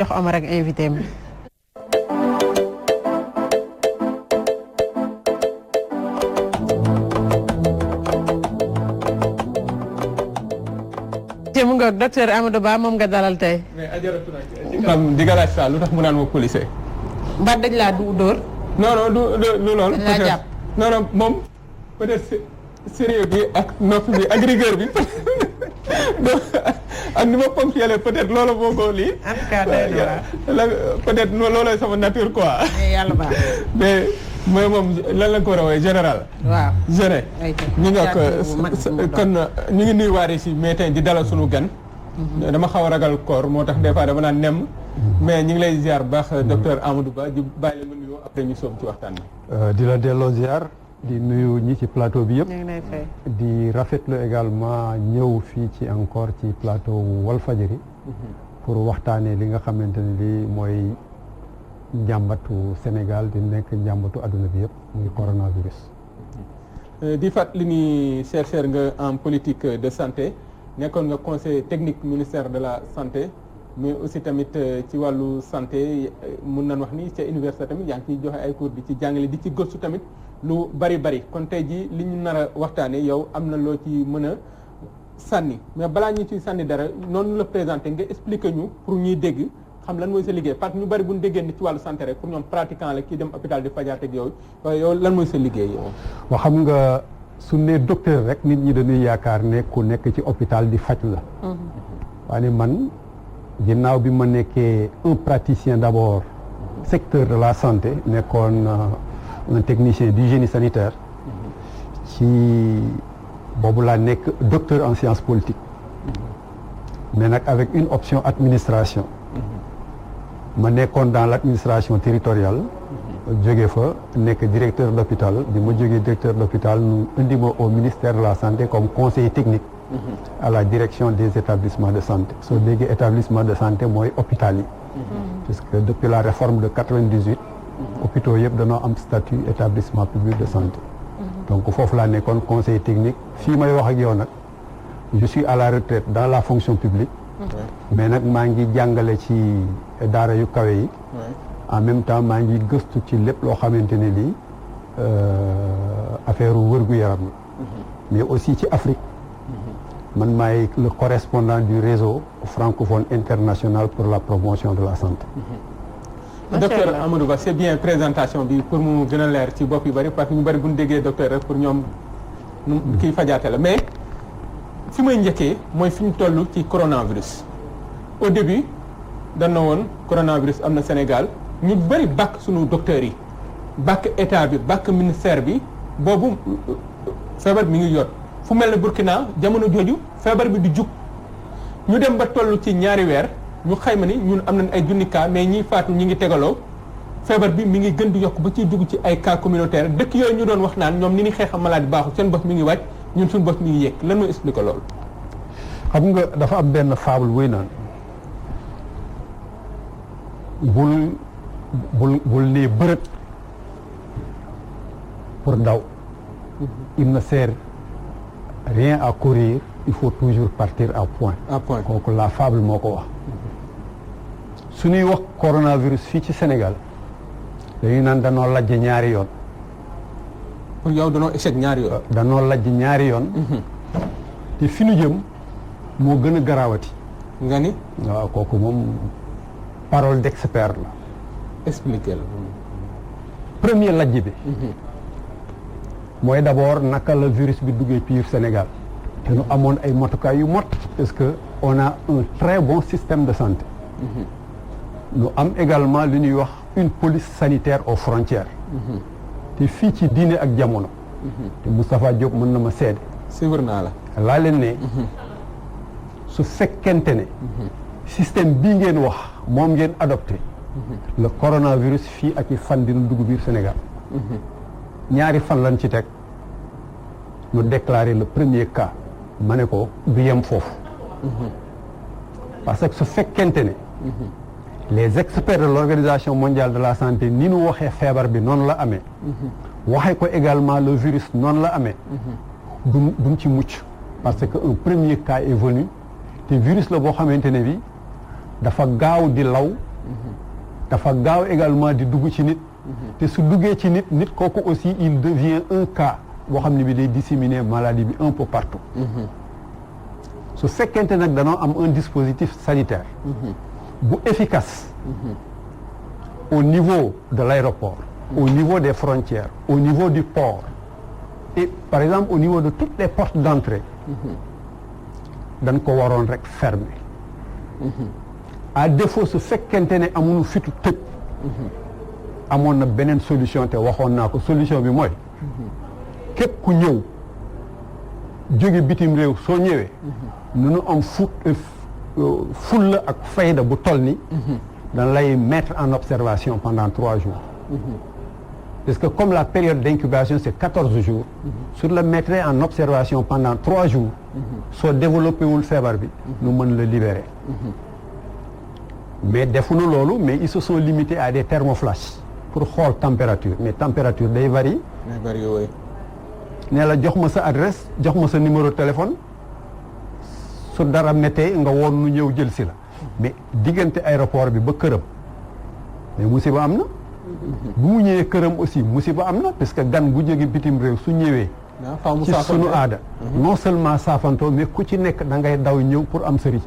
jox Omar ak invité am. mu nga docteur Amadou Ba moom nga dalal tey. mais ajaratu nag di nga laaj saa lu tax mu naan ma policier. mbaa dañ laa dóor. non non du loolu. dañ laa jàpp non non moom peut-être sérieux bi ak noppi bi ak rigueur bi ak ni ma ponctuel peut-être loolu moo ko lii. en tout cas peut-être looloo sama nature quoi. yàlla baax mais moom lan la ko war a woowee général. waaw jeune. ñu ngi kon ñu ngi nuyuwaale si mais tey di dalal sunu gan. dama xaw a ragal koor moo tax des fois dama naan nem. mais ñu ngi lay ziar bu baax docteur Amadou Ba di bàyyi la nga nuyoo après ñu sóob ci waxtaan bi. di la delloo ziar di nuyu ñi ci plateau bi yëpp. ñu ngi lay fay. di rafetlu également ñëw fii ci encore ci plateau Walfadjri pour waxtaanee li nga xamante ne lii mooy njàmbatu Sénégal di nekk njàmbatu adduna bi yëpp muy coronavirus. di fàttali ni chercheur nga en politique de santé nekkoon nga conseiller technique ministère de la santé mais aussi tamit ci wàllu santé mun nañ wax ni ca université tamit yaa ngi ciy joxe ay cours di ci jàngale di ci gëstu tamit lu bari kon tey jii li ñu nar a waxtaanee yow am na loo ci mën a sànni mais balaa ñu ciy sànni dara noonu la présenté nga expliquer ñu pour ñuy dégg xam lan mooy sa liggéey parce que ñu bari bu ñu déggee ni ci wàllu santé rek pour ñoom pratiquant la kii dem hôpital di fajaate ak yooyu waaye yow lan mooy sa liggéey yow. waa xam nga su ne docteur rek nit ñi dañuy yaakaar ne ku nekk ci hôpital di faj la. waaye man ginnaaw bi ma nekkee un praticien d'abord secteur de la santé nekkoon un technicien du génie sanitaire ci boobu laa nekk docteur en sciences politiques mais nag avec une option administration ma nekkoon dans l'administration territoriale jóge fa nekk directeur d'hôpital bi ma jógee directeur d'hôpital ñu indi ma au ministère de la santé comme conseiller technique à la direction des établissements de santé soo déggee établissement de santé mooy hôpital yi puisque depuis la réforme de 98 hôpitaux yëpp dañoo am statut établissement public de santé donc foofu laa nekkoon conseiller technique fii may wax ak yow nag je suis à la retraite dans la fonction publique mais nag maa ngi jàngale ci daara yu kawe yi en même temps maa ngi gëstu ci lépp loo xamante ne lii affaire wërgu-yaram la mais aussi ci Afrique man maay le correspondant du réseau francophone international pour la promotion de la santé. docteur Amadou Ba c'est bien présentation bi pour mu gën a leer ci bopp yu bari parce que ñu bari bu ñu déggee docteur rek pour ñoom kii fajaate la mais fi may njëkkee mooy fi ñu toll ci coronavirus. au début dañ na woon coronavirus am na Sénégal ñu bari bàkk sunu docteurs yi bàkk état bi bàkk ministère bi boobu feebar mi ngi yot fu mel ne Burkina jamono jooju feebar bi di jug ñu dem ba toll ci ñaari weer ñu xayma ni ñun am nañ ay junni cas mais ñiy faatu ñi ngi tegaloo feebar bi mi ngi gën di yokk ba ciy dugg ci ay cas communautaire dëkk yooyu ñu doon wax naan ñoom ni ni xeexam maladie baaxul seen bopp mi ngi wàcc ñun suñu bopp mi ngi yëg lan mooy expliquer loolu. xam nga dafa am benn fable buy naan bul nee bërët pour daw il ne sert rien à courir il faut toujours partir à point. kooku la fable moo ko wax. su ñuy wax coronavirus fii ci Sénégal dañuy naan danoo lajj ñaari yoon. pour yow danoo échec ñaari yoon. danoo lajj ñaari yoon. te fi ñu jëm moo gën a garaawati. nga ni. waaw kooku moom parole d'expert la. expliquer la. premier lajj bi. mooy d'abord naka la virus bi duggee biir Sénégal. te nu amoon ay matukaay yu mot. parce que on a un très bon système de santé. nu am également li ñuy wax une police sanitaire aux frontières. te fii ci diine ak jamono. te Moustapha Diop mën na ma seede. suivre naa la. laa leen ne. su fekkente ne. système bii ngeen wax moom ngeen adopté. le coronavirus fii ak i fan dina dugg biir Sénégal. ñaari fan lañ ci teg ñu déclarer le premier cas ma ne ko du yem foofu. parce que su fekkente ne. les experts de l'Organisation mondiale de la santé ni nu waxee feebar bi noonu la amee. waxee ko également le virus noonu la amee. duñ ci mucc. parce que un premier cas est venu te virus la boo xamante ne bi dafa gaaw di law dafa gaaw également di dugg ci nit te su duggee ci nit kooku aussi il devient un cas boo xam ne bi day disséminer maladie bi un peu partout su fekkente nag danoo am un dispositif sanitaire bu efficace au niveau de l'aéroport au niveau des frontières au niveau du port et par exemple au niveau de toutes les portes d'entrée dañ ko waroon rek fermer à défaut su fekkente ne amuñu fitu tëj amoon na beneen solution te waxoon naa ko solution bi mooy képp ku ñëw jóge bitim réew soo ñëwee nu nu am fulla ak fayda bu toll ni dañ lay mettre en observation pendant 3 jours parce que comme la période d'incubation c'est 14 jours sur la mettre en observation pendant 3 jours soo développé wul feebar bi nu mën la libérer mais defuñu loolu mais ils se sont limités à des thermoflash pour xool température mais température day varie ne la jox ma sa adresse jox ma sa numéro de téléphone su dara méttee nga woon nu ñëw jël si la mais diggante aéroport bi ba këram mais musiba am na bu mu ñëwee këram aussi musiba am na parce que gan bu jóge bitim réew su ñëwee ci sunu aada non seulement saafantoo mais ku ci nekk da ngay daw ñëw pour am sëriñ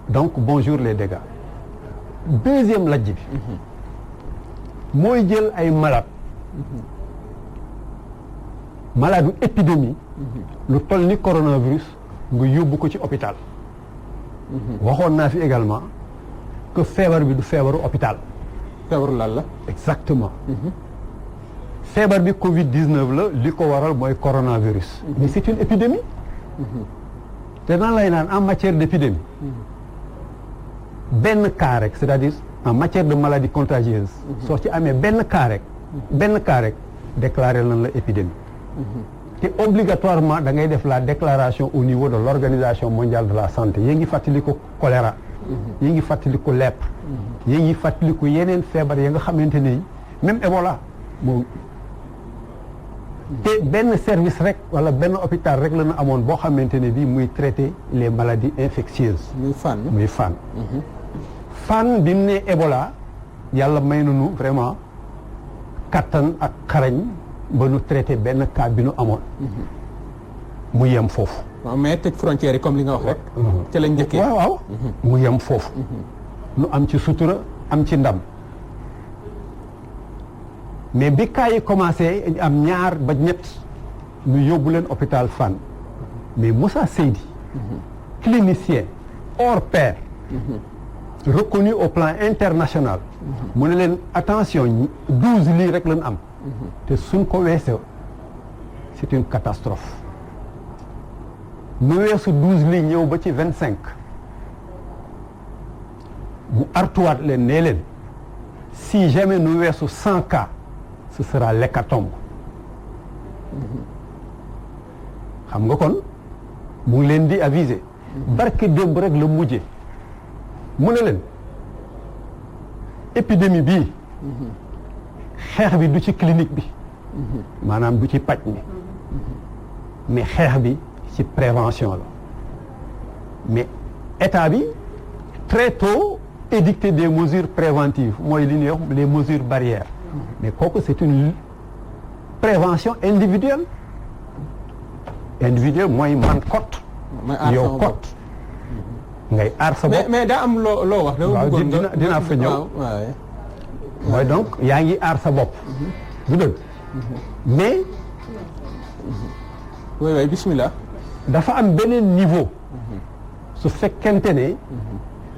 donc bonjour les dégâts deuxième lajj bi mooy jël ay malade épidémie lu toll ni coronavirus nga yóbbu ko ci hôpital waxoon naa fi également que feebar bi du feebaru hôpital feebaru lan la exactement feebar bi Covid-19 la li ko waral mooy coronavirus mais c'est une épidémie te nan lay naan en matière d'épidémie benn cas rek c'est-à-dire en matière de maladie contagieuse soo ci amee benn cas rek déclarer lan la épidémie te obligatoirement da ngay def la déclaration au niveau de l'Organisation mondiale de la santé yée ngi fàttaliku choléra yée ngi fàttaliku lèpre yée ngi fàttaliku yeneen feebar ya nga xamante ne même Ebola moo te benn service rek wala benn hôpital rek la ñu amoon boo xamante ne bii muy traiter les maladies infectieuses muy Fann Fann bi mu ne Ebola yàlla may nañu vraiment kattan ak xarañ ba nu traité benn cas bi nu amoon mu yem foofu waaw mais tëj frontières yi comme li nga wax rek ci lañ njëkkee waaw mu yem foofu nu am ci sutura am ci ndam mais bi cas yi commencé am ñaar ba ñett ñu yóbbu leen hôpital Fann mais Moussa Seydi clinicien hors pair reconnu au plan international mu ne leen attention 12 lits rek lañ am te suñ ko weesoo c'est une catastrophe mu weesu 12 lits ñëw ba ci 25 mu artuwaat leen nee leen si jamais nu weesu 100 cas ce sera l'hécatombe xam nga kon mu ngi leen di aviser barke démb rek la mujje mu ne leen épidémie bii xeex bi du ci clinique bi maanaam du ci paj mi mais xeex bi ci prévention la mais état bi très tôt édicté des mesures préventives mooy li ñuy wax les mesures barrières mais kooku c'est une prévention individuelle mooy man kot yow kot ngay aar sa bopp mais daa am loo wax dama bëggoon dinaa fa ñëw mooy donc yaa ngi aar sa bopp du dëgg mais oui bismillah dafa am beneen niveau su fekkente ne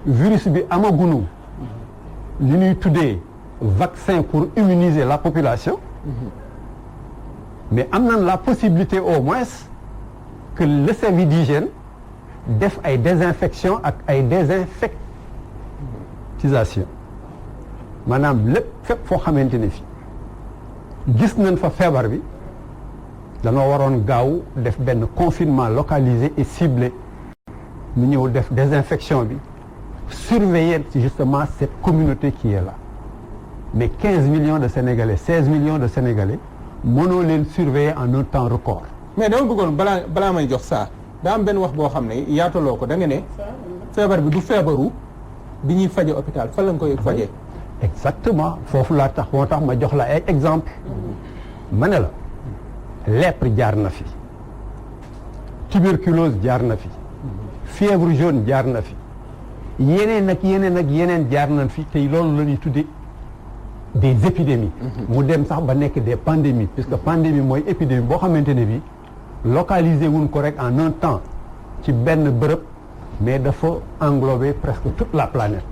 virus bi amagunu li ñuy tuddee vaccin pour immuniser la population mais am nañ la possibilité au moins que le service d'hygiène def ay désinfection ak ay désinfectisation maanaam lépp fépp foo xamante ne fi gis nañ fa feebar bi danoo waroon gaaw def benn confinement localisé et ciblé ñu ñëw def désinfection bi surveiller justement cette communauté qui est là mais 15 millions de Sénégalais 16 millions de Sénégalais mënoo leen surveiller en un temps record. mais dama bëggoon balaa may jox saa daa am benn wax boo xam ne yaataloo ko da nga ne feebar bi du feebaru bi ñuy faje hôpital fan lañ koy fajee. exactement foofu laa tax moo tax ma jox la ay exemple ma ne la lèpre jaar na fi tuberculose jaar na fi fièvre jaune jaar na fi yeneen ak yeneen jaar nañ fi tey loolu la ñuy tuddee des épidémies mu dem sax ba nekk des pandémies puisque pandémie mooy épidémie boo xamante ne bi localisé wuñ ko rek en un temps ci benn bërëb mais dafa englober presque toute la planète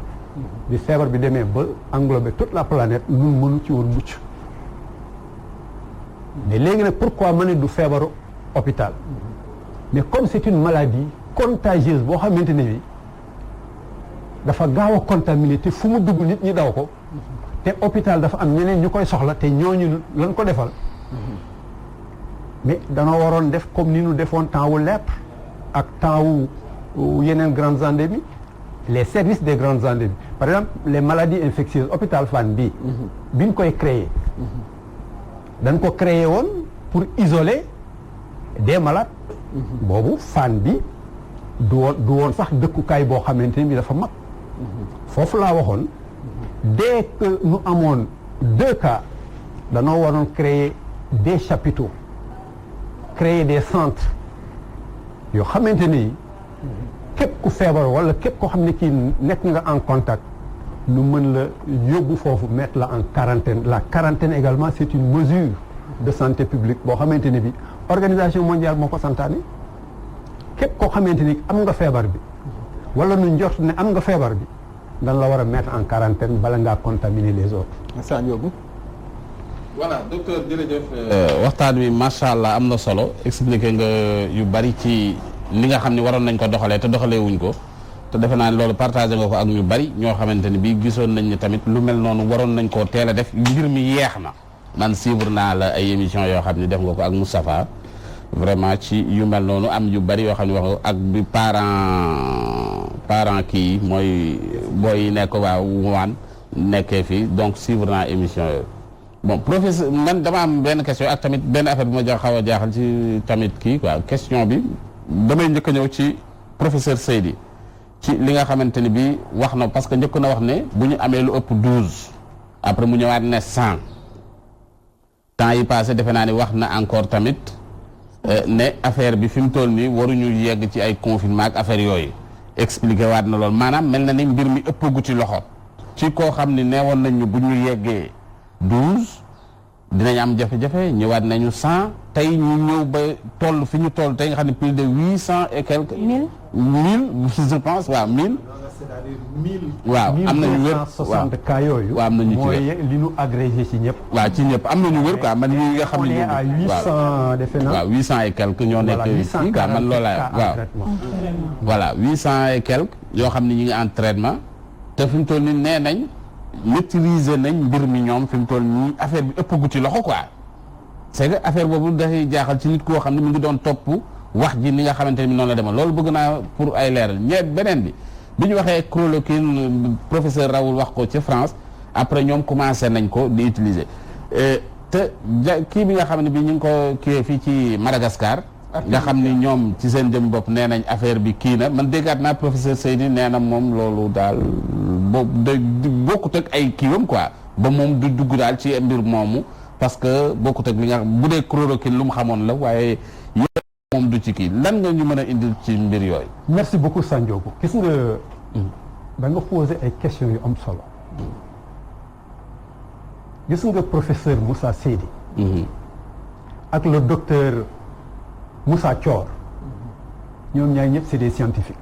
bi feebar bi demee ba englober toute la planète ñun mënu ci woon mucc mais léegi nag pourquoi ma ne du feebaru hôpital mais comme c'est une maladie contagieuse boo xamante ne bi dafa gaaw a contaminé te fu mu dugg nit ñi daw ko te hôpital dafa am ñeneen ñu koy soxla te ñooñu lañ ko defal mais danoo waroon def comme ni ñu defoon temps wu lèpre ak temps wu yeneen grandes endémies les services des grandes endémies par exemple les maladies infectieuses hôpital Fann bii bi ñu koy créer dañ ko créer woon pour isoler des malades boobu Fann bi du woon sax dëkkukaay boo xamante ni bi dafa mag foofu laa waxoon dès que nous amoon 2 cas danoo waroon créer des chapiteaux créer des centres yoo xamante ni képp ku feebar wala képp koo xam ne kii nekk nga en contact nu mën la yóbbu foofu mettre la en quarantaine la quarantaine également c'est une mesure de santé publique boo xamante ne bi organisation mondiale moo ko santaane képp koo xamante ni am nga feebar bi wala nu njort ne am nga feebar bi dan la war a mettre en quarantaine bala ngaa contaminer les autres. Sane Yobou. voilà docteur jërëjëf. waxtaan wi macha allah am na solo expliqué nga yu bari ci li nga xam ne waroon nañ ko doxalee te doxalee wuñ ko te defe naa ne loolu partagé nga ko ak ñu bari ñoo xamante ni bii gisoon nañ ni tamit lu mel noonu waroon nañ koo teel a def mbir mi yeex na. man suivre naa la ay émissions yoo xam ne def nga ko ak Moustapha vraiment ci yu mel noonu am yu bari yoo xam ne wax ak bi parent kii mooy booy yi nekk waa waan nekkee fii donc suivre naa émission yooyu bon professeur man dama am benn question ak tamit benn affaire bu ma xaw a jaaxal ci tamit kii quoi question bi damay njëkk a ñëw ci professeur Seydi ci li nga xamante ni bi wax na parce que njëkk na wax ne bu ñu amee lu ëpp 12 après mu ñëwaat ne 100 temps yi passé defe naa ni wax na encore tamit ne affaire bi fi mu toll nii waruñu yegg ci ay confinement ak affaire yooyu expliqué waat na loolu maanaam mel na ni mbir mi ëppagu ci loxo ci koo xam ni neewoon nañ ñu bu ñu yeggee 12 dinañ am jafe-jafe ñëwaat nañu 100 tey ñu ñëw ba toll fi ñu toll tey nga xam ne plus de 800 et quelques. 1000 je pense waaw 1000. waaw am nañu wér 1160 cas yooyu. waaw am nañu ci wér mooy li ñu agrégé ci ñëpp. waaw ci ñëpp am nañu wér quoi man ñi nga xam ne. on est à 800 defe naa. waaw 800 et quelques ñoo nekk fii quoi man loolaa waaw. voilà 800 et quelques yoo xam ne ñu ngi en traitement te fi mu toll nii nee nañ maîtriser nañ mbir mi ñoom fi mu toll nii affaire bi ëppagu ci loxo quoi. c'est que affaire boobu dafay jaaxal ci nit koo xam ne mu ngi doon topp wax ji ni nga xamante ni noonu la demoon loolu bëgg naa pour ay leeral beneen bi ñu waxee chloroquine professeur Raoul wax ko ci France après ñoom commencé nañ ko di utiliser te kii bi nga xam ne bi ñu ngi ko kiiwee fii ci Madagascar nga xam ni ñoom ci seen jëm bopp nee nañ affaire bi kii na man déggaat naa professeur Seydi nee na moom loolu daal bokkut ak ay kiiwam quoi ba moom du dugg daal ci mbir moomu parce que bokkut ak li nga bu dee chloroquine lu mu xamoon la waaye yëpp moom du ci kii lan nga ñu mën a indil ci mbir yooyu. merci beaucoup Sandiogou gis nga da nga posé ay questions yu am solo gis nga professeur Moussa Seydi ak le docteur Moussa Thior ñoom ñaar ñëpp c'est des scientifiques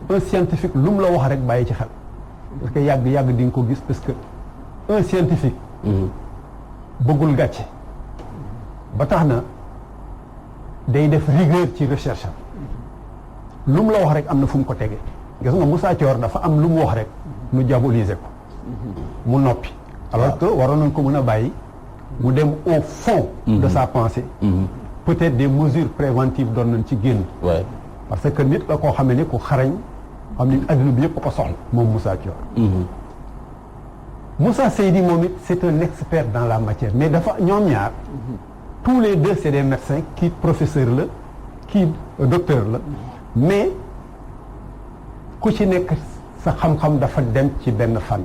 un scientifique lu mu la wax rek bàyyi ci xel parce que yàgg di nga ko gis parce que un scientifique bëggul gàcce ba tax na day def rigueur ci recherche am lu mu la wax rek am na fu mu ko tegee gis nga Moussa Thior dafa am lu mu wax rek nu diaboliser ko mu noppi alors que waroon nañ ko mën a bàyyi mu dem au fond de sa pensée peut-être des mesures préventives doon nañ ci génn parce que nit la koo xamee ni ku xarañ xam ni adduna bi yëpp ko soxla moom Moussa Thior Moussa Seydi moom it c'est un expert dans la matière mais dafa ñoom ñaar tous les deux c'est des médecins kii professeur la kii docteur la mais ku ci nekk sa xam-xam dafa dem ci benn fànn.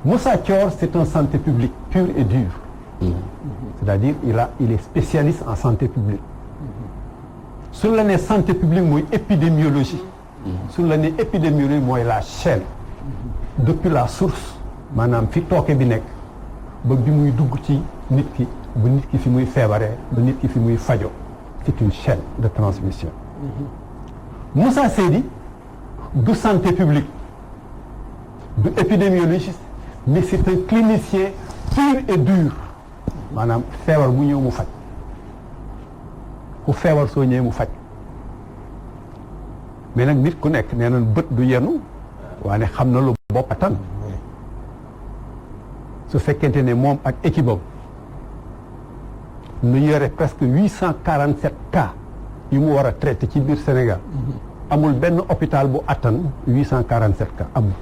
Moussa Thior c'est un santé publique pur et dur. C'est-à-dire il est spécialiste en santé publique. su la nee santé publique mooy épidémiologie. su la nee épidémiologie mooy la chaîne. depuis la source maanaam fi tooke bi nekk ba bi muy dugg ci nit ki ba nit ki fi muy feebaree ba nit ki fi muy fajo c'est une chaîne de transmission. Moussa Seydi du santé publique du épidémiologiste mais c'est un clinicien pur et dur maanaam feebar bu ñëw mu faj ku feebar soo ñëwee mu faj mais nag nit ku nekk nee na bët du yenu waaye xam na lu bopp attan su fekkente ne moom ak équipe am nu yore presque 847 cas yu mu war a traité ci biir Sénégal amul benn hôpital bu attan 847 cas amul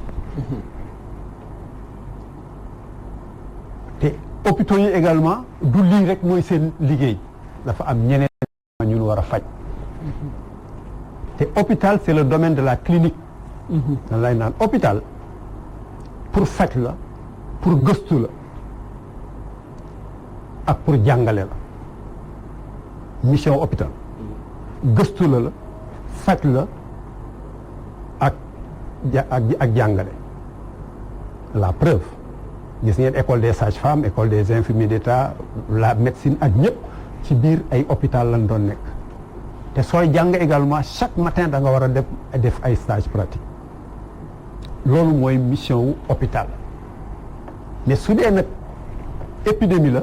te hôpitaux yi également du lii rek mooy seen liggéey dafa am ñeneen ñu war a faj te hôpital c'est le domaine de la clinique dan lay naan hôpital pour faj la pour gëstu la ak pour jàngale la mission hôpital gëstu la faj la ak jàngale la preuve gis ngeen école des sages-femmes école des infirmiers d'État la médecine ak ñëpp ci biir ay hôpital lañ doon nekk te sooy jàng également chaque matin da nga war a def ay stage pratique loolu mooy mission wu hôpital mais su dee nag épidémie la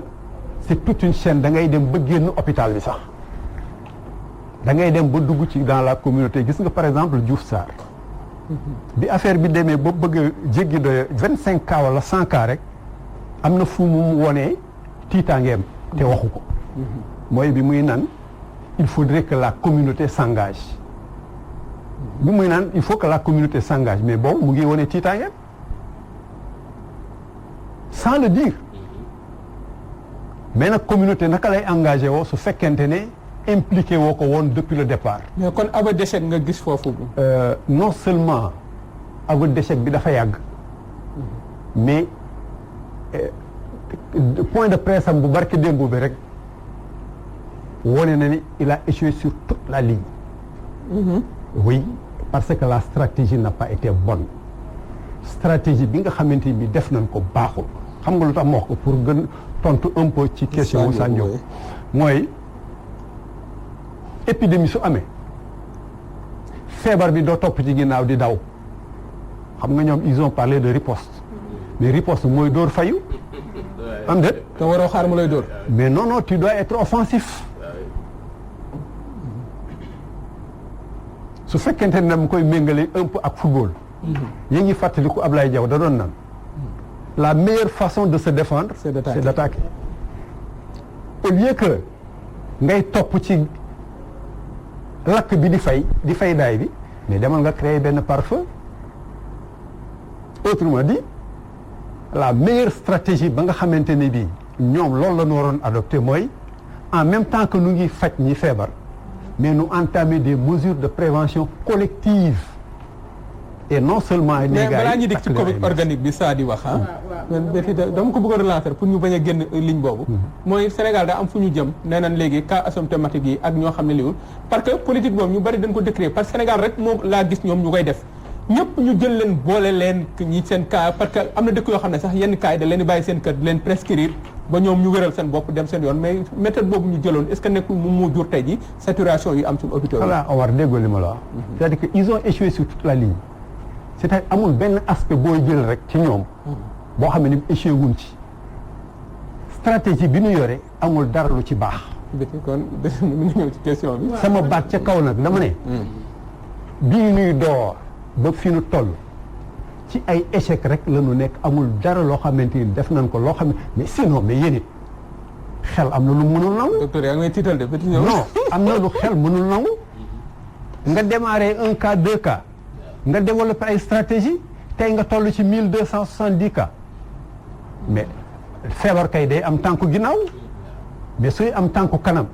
c'est toute une chaîne da ngay dem ba génn hôpital bi sax da ngay dem ba dugg ci dans la communauté gis nga par exemple Diouf Sarr bi affaire bi demee ba bëgg a jéggi de 25 cas wala 100 cas rek am na fu mu wonee tiitaangeem te waxu ko mooy bi muy naan il faudrait que la communauté s'engage bi muy naan il faut que la communauté s'engage mais boobu mu ngi wone tiitaangeem sans le dire mais nag communauté naka lay engagé woo su fekkente ne impliqué woo ko woon depuis le départ. mais kon aveu d'échec nga gis foofu. non seulement aveu d'échec bi dafa yàgg mais point de presse am bu barke démb bi rek wone na ni il a échoué sur toute la ligne. Oui parce que la stratégie n'a pas été bonne stratégie bi nga xamante bi def nañ ko baaxul xam nga lu tax ma wax ko pour gën tontu un peu ci question Moussa Ndiop mooy épidémie su amee feebar bi doo topp ci ginnaaw di daw xam nga ñoom ils ont parlé de riposte mais riposte mooy dóor fayu am déet te waroo xaar mu lay dóor mais non tu dois être offensif su fekkente ne dama koy méngale un peu ak football yi ngi fàttaliku Ablaye Diaw da doon naan la meilleure façon de se défendre c'est d'attaquer au lieu que ngay topp ci lakk bi di fay daay bi mais demal nga créer benn pare-feu autrement dit la meilleure stratégie ba nga xamante ne bii ñoom loolu la ñu waroon adopté mooy en même temps que nu ngi faj ñi feebar mais nous entamer des mesures de prévention collective et non seulement. mais balaa ñuy dikk ci Covid organique bi saa di wax ah. dama ko bëgg a relancer pour ñu bañ a génn ligne boobu. mooy Sénégal daa am fu ñu jëm nee nañ léegi cas asymptomatique yi ak ñoo xam ne liwul parce que politique boobu ñu bari dañ ko décrire parce que Sénégal rek moo laa gis ñoom ñu koy def ñëpp ñu jël leen boole leen ñi seen cas parce que am na dëkk yoo xam ne sax yenn cas yi da leen di bàyyi seen kër di leen prescrire ba ñoom ñu wéral seen bopp dem seen yoon mais méthode boobu ñu jëloon est-ce que nekkul moom moo jur tey ji saturation yu am suñu hôpitaux yi. voilà Omar déggoo li ma la wax. c'est-à-dire que ils ont échoué sur toute la ligne. c'est-à-dire amul benn aspect booy jël rek ci ñoom. boo xam ne échoué wuñ ci. stratégie bi ñu yore amul dara lu ci baax. kon mu ngi ñëw ci question bi. sama baat ca kaw nag dama ne. bii ñuy door ba fi ñu toll. ci ay échec rek la ñu nekk amul dara loo xamante ni def nañ ko loo xam ne mais sinon mais yéen it xel am na lu mënul nangu. docteur yaa ngi may tiital de petit non am na lu xel mënul nangu. nga démarrer 1 cas 2 cas nga développer ay stratégie tey nga toll ci 1270 cas mais feebar kay day am tànku ginnaaw mais suy am tànku kanam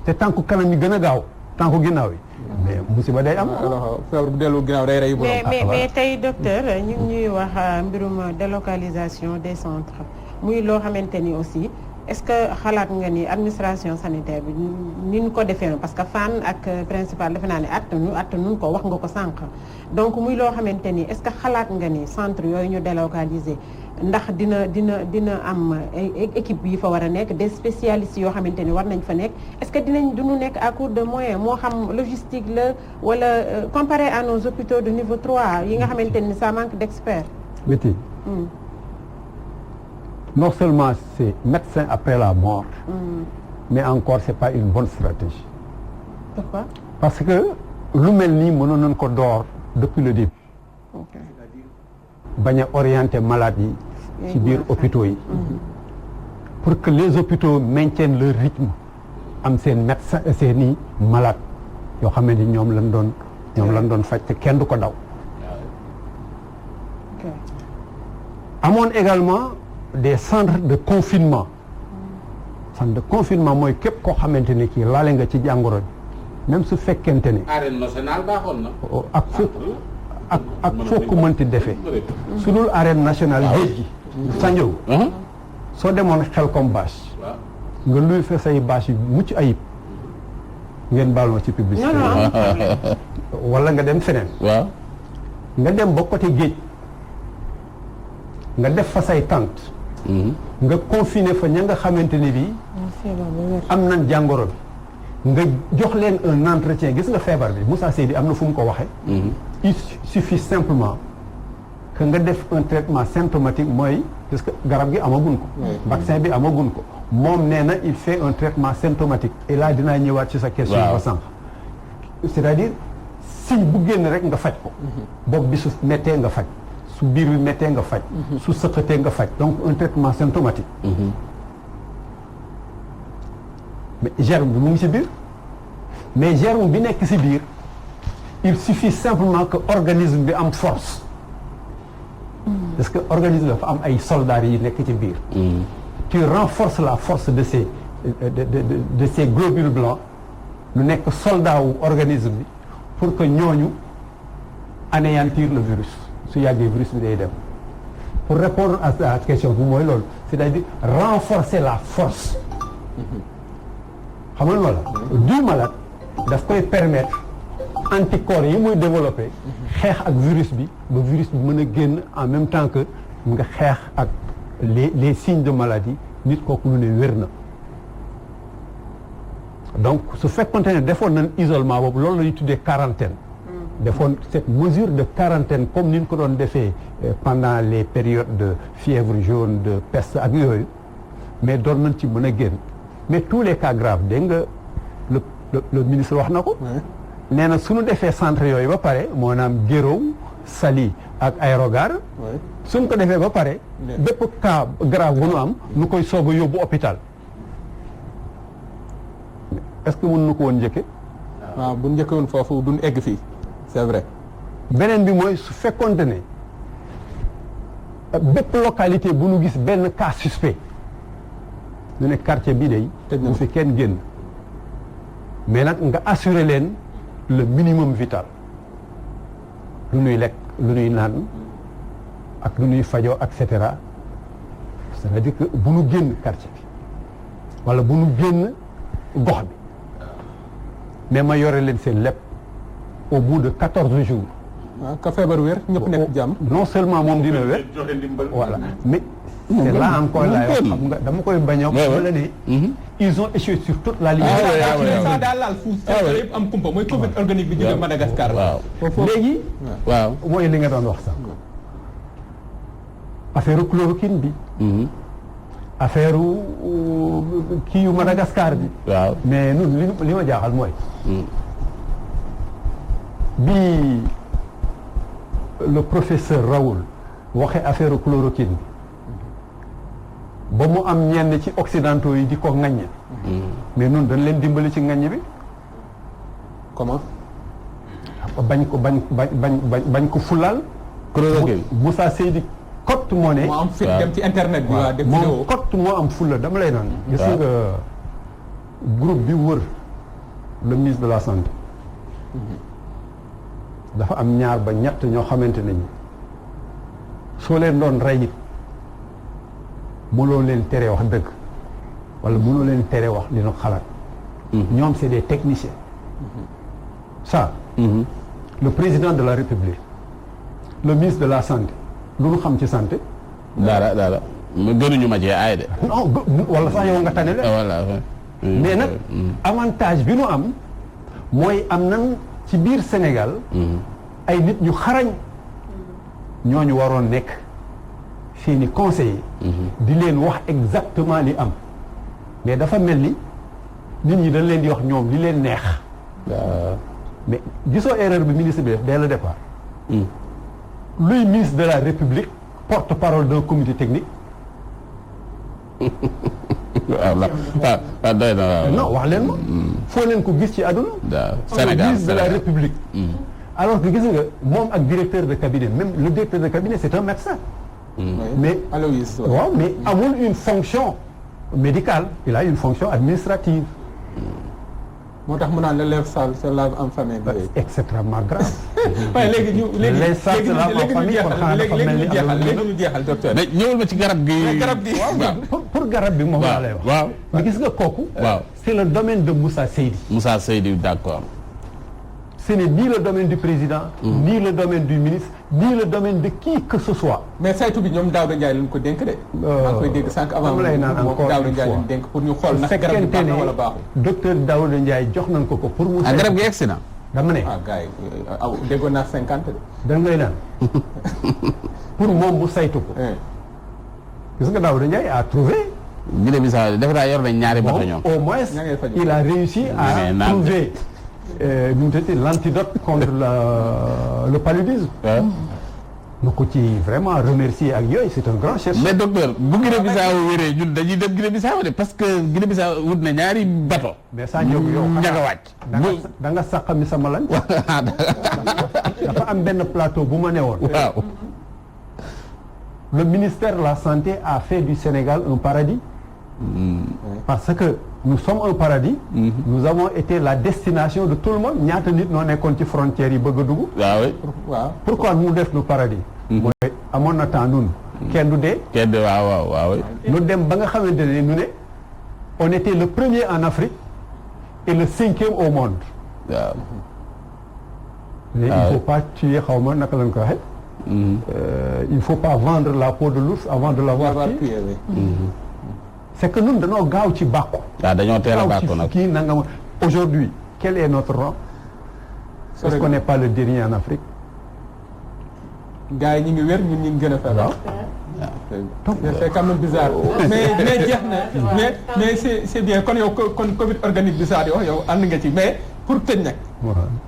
te tànku kanam yi gën a gaaw tànku ginnaaw yi mais musiba day am. alors feebar bu dellu ginnaaw day rey borom. mais tey docteur ñu ngi ñuy wax mbirum délocalisation des centres muy loo xamante ni aussi est-ce que xalaat nga ni administration sanitaire bi ni ñu ko defee parce que Fann ak principal defe naa ne attanu ko wax nga ko sànq donc muy loo xamante ni est-ce que xalaat nga ni centre yooyu ñu délocaliser ndax dina am équipe yi fa war a nekk des spécialistes yoo xamante ni war nañ fa nekk est-ce que duñu nekk à court de moyens moo xam logistique la wala comparé à nos hôpitaux de niveau 3 yi nga xamante ni ça manque d'experts. Betty. Non seulement c'est médecin après la mort, mais encore c'est pas une bonne stratégie. Pourquoi? Parce que lu mel nii mënoon nañ ko door depuis le début. Okay. bañ a orienter malades yi ci biir hôpitaux yi. pour que les hôpitaux maintiennent leur rythme am seen médecin seeni malades yoo xam ne ni ñoom lañ doon faj te kenn du ko daw. amoon également des centres de confinement. centre de confinement mooy képp koo xamante ni kii laale nga ci jàngoro bi même su fekkente ne. arène nationale baaxoon na. ak foo ko mënti defee. su dul arène nationale géej gi. Sandiog. soo demoon xel comme bâche. nga luy fa say bâche yu mucc ayib. ngeen baal ma ci publicité. wala nga dem feneen. waaw. nga dem ba côté géej. nga def fa say tente. nga confiné fa ña nga xamante ni bii. am nañ jàngoro bi. nga jox leen un entretien gis nga feebar bi Moussa Seydi am na fu mu ko waxee. il suffit simplement que nga def un traitement symptomatique mooy parce que garab gi amagun ko. vaccin bi amagun ko. moom nee na il fait un traitement symptomatique. et là dinaa ñëwaat ci sa question. ba sànq c'est-à-dire signe bu génn rek nga faj ko. bopp bi su mettee nga faj. su biir bi méttee nga faj. su sëqatee nga faj donc un traitement symptomatique. mais germe bi mu ngi ci biir mais germe bi nekk ci biir il suffit simplement que organisme bi am force. parce que organisme dafa am ay soldats yi nekk ci biir. tu renforces la force de ces globules blancs lu nekk soldat wu organisme bi pour que ñooñu anéantir le virus. su yàggee virus bi day dem pour répondre à la question bu mooy loolu c'est-à-dire renforcer la force xam nga wala du malade daf koy permettre anticorps yi muy développer xeex ak virus bi ba virus bi mën a génn en même temps que nga xeex ak les signes de maladie nit kooku lu ne wér na donc su fekkonte ne defoon nañ isolement boobu loolu la ñuy tuddee quarantaine defoon cette mesure de quarantaine comme ni ñu ko doon defee pendant les périodes de fièvre jaune de peste ak yooyu mais doon nañ ci mën a génn mais tous les cas graves dégg nga le ministre wax na ko. nee na suñu defee centre yooyu ba pare moo naam Guéréo Saly ak Aérogare. suñ ko defee ba pare. bépp cas grave bu nu am nu koy soog a yóbbu hôpital est-ce que mën nu ko woon njëkke. waaw bu njëkke woon foofu duñ egg fii. c'est vrai. beneen bi mooy su fekkoonte ne bépp localité bu nu gis benn cas suspect ñu ne quartier bii day bu fi kenn génn mais nag nga assurer leen le minimum vital lu nuy lekk lu nuy naan ak lu nuy fajoo et cetera c'est-à-dire que bu nu génn quartier bi wala bu nu génn gox bi mais ma yore leen seen lépp au bout de 14 jours. ka feebar wér ñëpp nekk jàmm. non seulement moom dina wér. voilà mais c'est là encore là yoo xam nga dama koy bañ a. wala ne. ils ont échoué sur toute la ligne. ça daal laal fu yëpp am kumpa mooy Covid organique bi jóge Madagascar. waaw léegi. waaw mooy li nga doon wax sax. affaire chloroquine bi. affaire kii yu Madagascar bi. waaw mais ñun li ma jaaxal mooy. bi le professeur Raoul waxee affaire chloroquine bi ba mu am ñenn ci occidentaux yi di ko ŋaññ. mais ñun dañ leen dimbali ci ŋaññ bi. comment. bañ ko fulal. chloroquine Moussa Seydi Kott moo ne. moo am fit dem ci internet bi. waaw def vidéo moom Kott moo am fulla dama lay naan. gis nga groupe bi wër le ministre de la santé. dafa am ñaar ba ñett ñoo xamante ne soo leen doon rey it mënoo leen tere wax dëgg wala mënoo leen tere wax li ñu xalaat. ñoom c'est des techniciens. ça. Le président de la République, le ministre de la santé lu ñu xam ci santé. dara gënuñu ma cee aay de. non wala sax yow nga tane la. voilà. mais nag avantage bi nu am mooy am nan ci biir Sénégal. ay nit ñu xarañ ñooñu waroon nekk seeni conseillers. di leen wax exactement li am mais dafa mel ni nit ñi dañ leen di wax ñoom li leen neex. mais gisoo erreur bi ministre bi def dès le départ. luy ministre de la République porte-parole d'un comité technique. waaw doy na waaw. non wax leen ma. foo leen ko gis ci àdduna. Sénégal ministre de la République. alors que gis nga moom ak directeur de cabinet même le directeur de cabinet c'est un médecin. mais Aloïs. waaw mais amul une fonction médicale il a une fonction administrative. moo tax mu naan l'élève sale se lave en famille. extrêmement grave. waaye léegi ñu léegi léegi ñu jeexal docteur. mais ñëwal ma ci garab gi. garab gi pour garab bi moom laa lay wax. waaw mais gis nga kooku. waaw c'est le domaine de Moussa Seydi. Moussa Seydi d'accord. Ce n'est ni le domaine du président. ni le domaine du ministre ni le domaine de qui que ce soit. mais saytu bi ñoom Daouda Ndiaye lañ ko dénk de. maa ngi koy dégg sànq avant moom lay naan encore Daouda Ndiaye lañ dénk pour ñu xool ndax garab bi baax na wala baaxul. docteur Daouda Ndiaye jox nañ ko pour mu. garab gi egsi na. dama ne. gars yi déggoon naa 50 de. da ngay naan pour moom mu saytu ko. gis nga Daouda Ndiaye a trouvé. Guinée Bissau def naa yor nañ ñaari bato ñoom. au moins il a réussi à trouver l'antidote contre le paludisme. ñu ko ci vraiment remercier ak yooyu c'est un grand chercheur. mais docteur bu Guinée Bissau wéree ñun dañuy dem Guinée Bissau de parce que Guinée Bissau wut na ñaari bato. mais saa ñëw yow njaga wàcc. da nga sàqami sama lan. dafa am benn plateau bu ma newoon. waaw. le ministère de la santé a fait du Sénégal un paradis. parce que nous sommes un paradis. nous avons été la destination de tout le monde ñaata nit noo nekkoon ci frontières yi bëgg a dugg. waaw. pourquoi mu def nu paradis. mooy amoon na temps nun kenn du dee. kenn du waaw. nu dem ba nga xamante ne nu ne on était le premier en Afrique et le 5e au monde. waaw. mais il faut pas tuer xaw ma naka lañ ko waxee. il faut pas vendre la peau de l'ours avant de l'avoir tué. c'est que ñun dañoo gaaw ci bàkku. waaw dañoo teel a bàkku nag kii nangam aujourd'hui quel est notre rang. est-ce qu'on n'est pas le dernier en Afrique. gars yi ñu ngi wér ñun ñu ngi gën a feebar. donc c'est quand même bizarre. mais jeex na mais c'est bien kon yow kon Covid organique bizarre yow ànd nga ci mais pour tëj nag.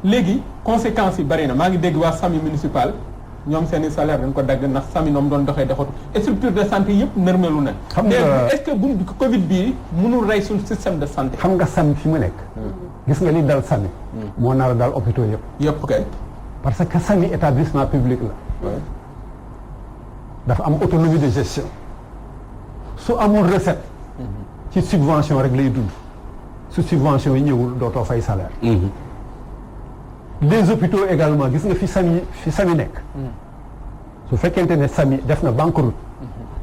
léegi conséquences yi bari na maa ngi dégg waa SAMU municipal. ñoom seen i salaire dañ ko dagg ndax sami noom doon doxee doxatu structure de santé yëpp nërmelu na. xam nga est-ce que bu Covid bii mënul rey suñu système de santé. xam nga sami fi mu nekk. gis nga li dal sami. moo nar a dal hôpitaux yëpp. yëpp kay. parce que sami établissement public la. dafa am autonomie de gestion. su amul recette. ci subvention rek lay dund. su subvention yi ñëwul dootoo fay salaire. les hôpitaux également gis nga fi sami nekk. su fekkente ne sami def na banqueroute.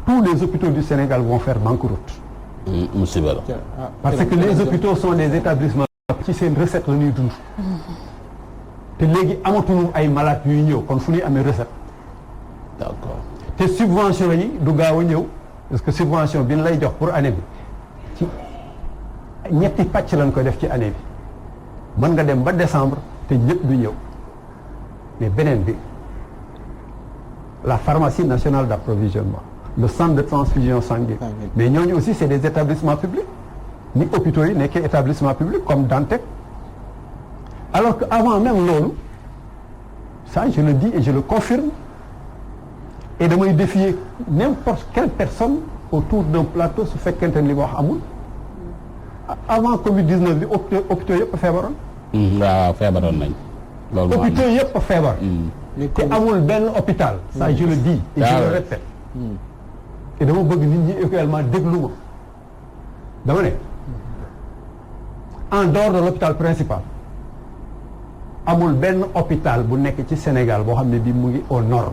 tous les hôpitaux du Sénégal vont faire banqueroute. musiba la. parce que les hôpitaux sont des établissements. ci seen recette la ñuy dund. te léegi amatuñu ay malades yuy ñëw kon fu ñuy amee recette. d'accord te subvention yi du gaaw a ñëw parce que subvention bi ñu lay jox pour année bi ci ñetti pàcc lañ koy def ci année bi mën nga dem ba décembre. te ñëpp du ñëw mais beneen bi la pharmacie nationale d'approvisionnement le centre de transfusion sanguine mais ñooñu aussi c'est des établissements publics ni hôpitaux yi nekkee établissement public comme Dantec alors que avant même loolu ça je le dis et je le confirme et damay défier n'importe quelle personne autour d'un plateau su fekkente ne li ma wax amul avant Covid-19 bi hôpitaux yëpp feebaroon. waaw feebaroon nañ. loolu moo am hôpitaux yëpp feebar. te amul benn hôpital. ça je le dis et je le répète. et dama bëgg nit ñi également déglu ma. dama ne en dehors de l'hôpital principal amul benn hôpital bu nekk ci Sénégal boo xam ne bi mu ngi aux normes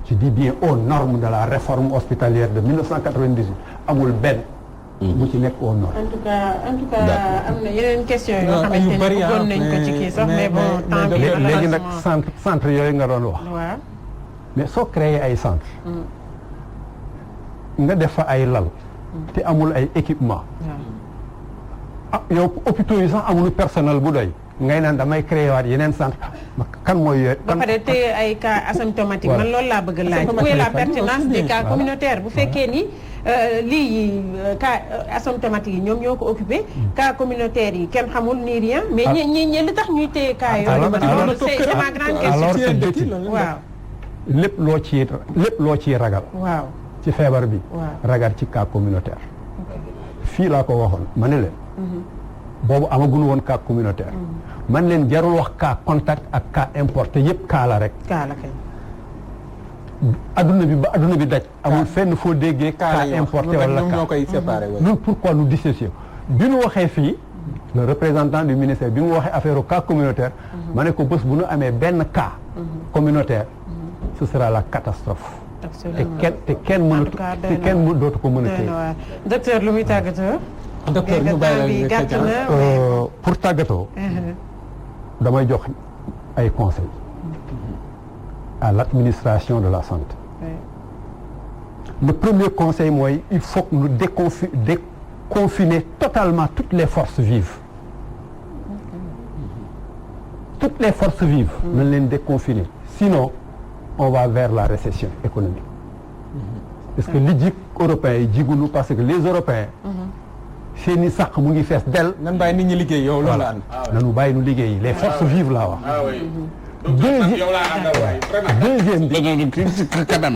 je dis bien aux normes de la réforme hospitalière de 1998 amul benn bu ci nekk aux normes. en tout cas am na yeneen question yoo xamante ni bëggoon nañ ko ci kii sax mais bon temps bi léegi nag centre yooyu nga doon wax. waaw mais soo créé ay centre nga def fa ay lal te amul ay équipement ah yow hôpitaux yi sax amul personnel bu doy ngay naan damay créé waat yeneen centre kan mooy yooyu. ba pare te ay cas asymptomatique man loolu laa bëgg laaj. où est la pertinence des cas communautaires bu fekkee ni lii cas asymptomatique yi ñoom ñoo ko occupé cas communautaire yi kenn xamul ni rien mais ñi li tax ñuy téye cas yooyu. c'est ma grande question. waaw lépp loo ciy ragal. waaw ci feebar bi. waaw ragal ci cas communautaire. fii laa ko waxoon ma ne leen. boobu amaguñu woon cas communautaire. man leen jarul wax cas contact ak cas importé yëpp cas la rek. cas la kay. adduna bi daj. amul fenn foo déggee cas importé wala cas ñoo koy séparé. ñun pourquoi nous dissocier bi ñu waxee fii le représentant du ministère bi mu waxee affaire au cas communautaire. ma ne ko bés bu ñu amee benn cas. communautaire ce sera la catastrophe. te kenn dootu ko mën a téye. docteur lu muy tàggatoo. docteur ñu bàyyi la gàtt na pour tàggatoo. damay jox ay conseils à l'administration de la santé. Le premier conseil mooy il faut que nous déconfiner totalement toutes les forces vives. Toutes les forces vives. nañ leen déconfiner sinon on va vers la récession économique. parce que li jig européens yi jigunu parce que les européens. seeni sàq mu ngi fees del. nan bàyyi nit ñi liggéey yow loolu la ànd. nanu bàyyi nu liggéey les forces vives laa wax. deuxième bi